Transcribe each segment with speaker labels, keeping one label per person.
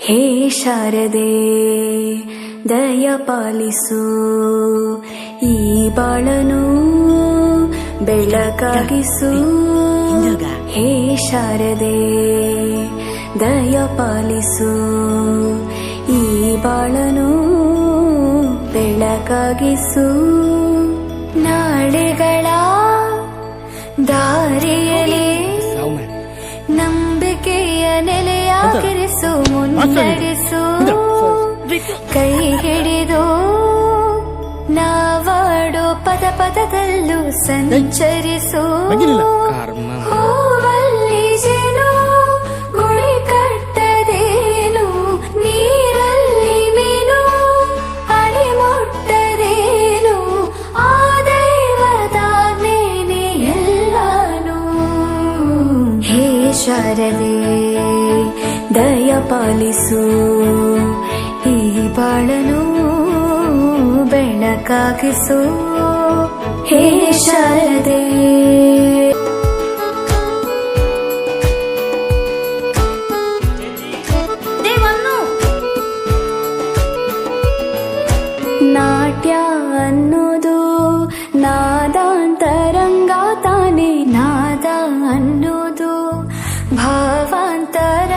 Speaker 1: ಹೇ ಶಾರದೆ ದಯ ಪಾಲಿಸು, ಈ ಬಾಳನು ಬೆಳಕಾಗಿಸು. ಹೇ ಶಾರದೆ ದಯ ಪಾಲಿಸು, ಈ ಬಾಳನು ಬೆಳಕಾಗಿಸು. ನಾಳೆಗಳ ದಾರಿಯಲ್ಲಿ ನಂಬಿಕೆಯ ನೆಲೆಯಾಗಿರಿಸು, ಮುನ್ನಡೆಸು. ಕೈ ಹಿಡಿದು ನಾವಾಡೋ ಪದ ಪದದಲ್ಲೂ ಸಂಚರಿಸು. ಹೂವಲ್ಲಿ ಜೇನು ಗುಳಿ ಕಟ್ಟದೇನು, ನೀರಲ್ಲಿ ಮೀನು ಅಡಿ ಮುಟ್ಟದೇನು, ಆ ದೈವದಾಜ್ಞೆನೇ ಎಲ್ಲಾನು. ಹೇ ಶಾರದೆ ದಯ ಪಾಲಿಸು, ಈ ಬಾಳನು ಬೆಳಕಾಗಿಸು. ಹೇ ಶಾರದೆ ನಾಟ್ಯ ಅನ್ನೋದು ನಾದಾಂತರಂಗ ತಾನೆ, ನಾದ ಅನ್ನೋದು ಭಾವಾಂತರಂಗನೇ.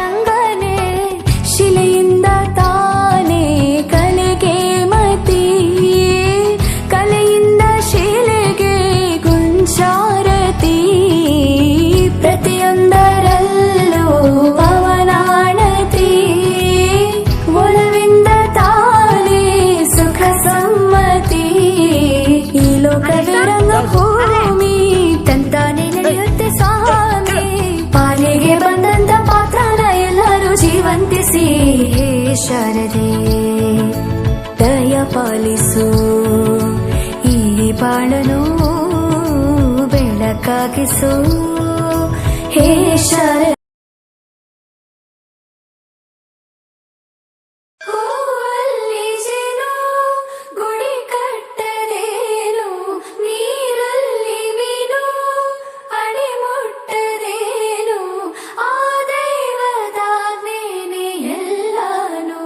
Speaker 1: ಶಿಲೆಯಿಂದ ತಾನೇ ಕಲೆಗೆ ಮತಿ, ಕಲೆಯಿಂದ ಶಿಲೆಗೆ ಗುಂಚಾರತಿ. ಪ್ರತಿಯೊಂದರಲ್ಲೂ ಪವನಾಣತಿ, ಒಲವಿಂದ ತಾನೇ ಸುಖ ಸಮ್ಮತಿ. ಈ ಲೋಕವೇ ರಂಗಭೂಮಿ ತಂತಾನೆ ನಡೆಯುತ್ತೆ ಸ್ವಾಮಿ, ಪಾಲಿಗೆ ಬಂದಂತ ಪಾತ್ರನ ಎಲ್ಲರೂ ಜೀವಂತಿಸಿ. ಹೇ ಶಾರದೆ ದಯ ಪಾಲಿಸು, ಈ ಬಾಳನು ಬೆಳಕಾಗಿಸು. ಹೇ ಶಾರದೆ ಹೂವಲ್ಲಿ ಜೇನು ಗುಡಿ ಕಟ್ಟದೇನು, ನೀರಲ್ಲಿ ಮೀನು ಅಡಿ ಮುಟ್ಟದೇನು, ಆ ದೈವದಾಜ್ಞೆನೇ ಎಲ್ಲಾನು.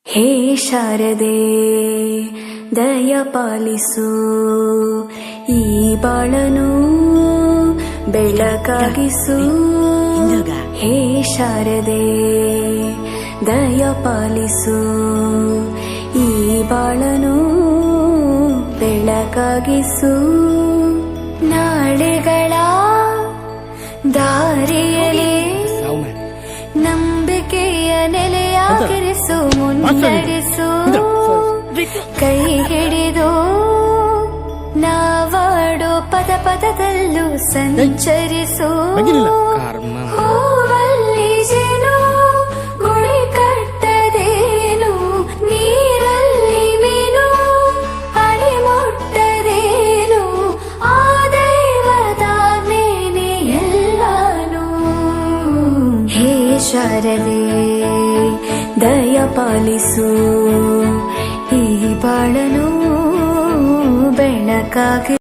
Speaker 1: ಹೇ ಶಾರದೆ ದಯ ಪಾಲಿಸು, ಈ ಬಾಳನು ಬೆಳಕಾಗಿಸು. ಹೇ ಶಾರದೆ ದಯ ಪಾಲಿಸು, ಈ ಬಾಳನು ಬೆಳಕಾಗಿಸು. ನಾಳೆಗಳ ದಾರಿಯಲ್ಲಿ ನಂಬಿಕೆಯ ನೆಲೆಯಾಗಿರಿಸು, ಮುನ್ನಡೆಸು. ಕೈ ಹಿಡಿದು ನಾವಾಡೋ ಪದ ಪದದಲ್ಲೂ ಸಂಚರಿಸು. ಹೂವಲ್ಲಿ ಜೇನು ಗುಳಿ ಕಟ್ಟದೇನು, ನೀರಲ್ಲಿ ಮೀನು ಅಡಿ ಮುಟ್ಟದೇನು, ಆ ದೈವದಾಜ್ಞೆನೇ ಎಲ್ಲಾನು. ಹೇ ಶಾರದೆ ದಯ ಪಾಲಿಸು, ಈ ಬಾಳನು ಬೆಳಕಾಗಿ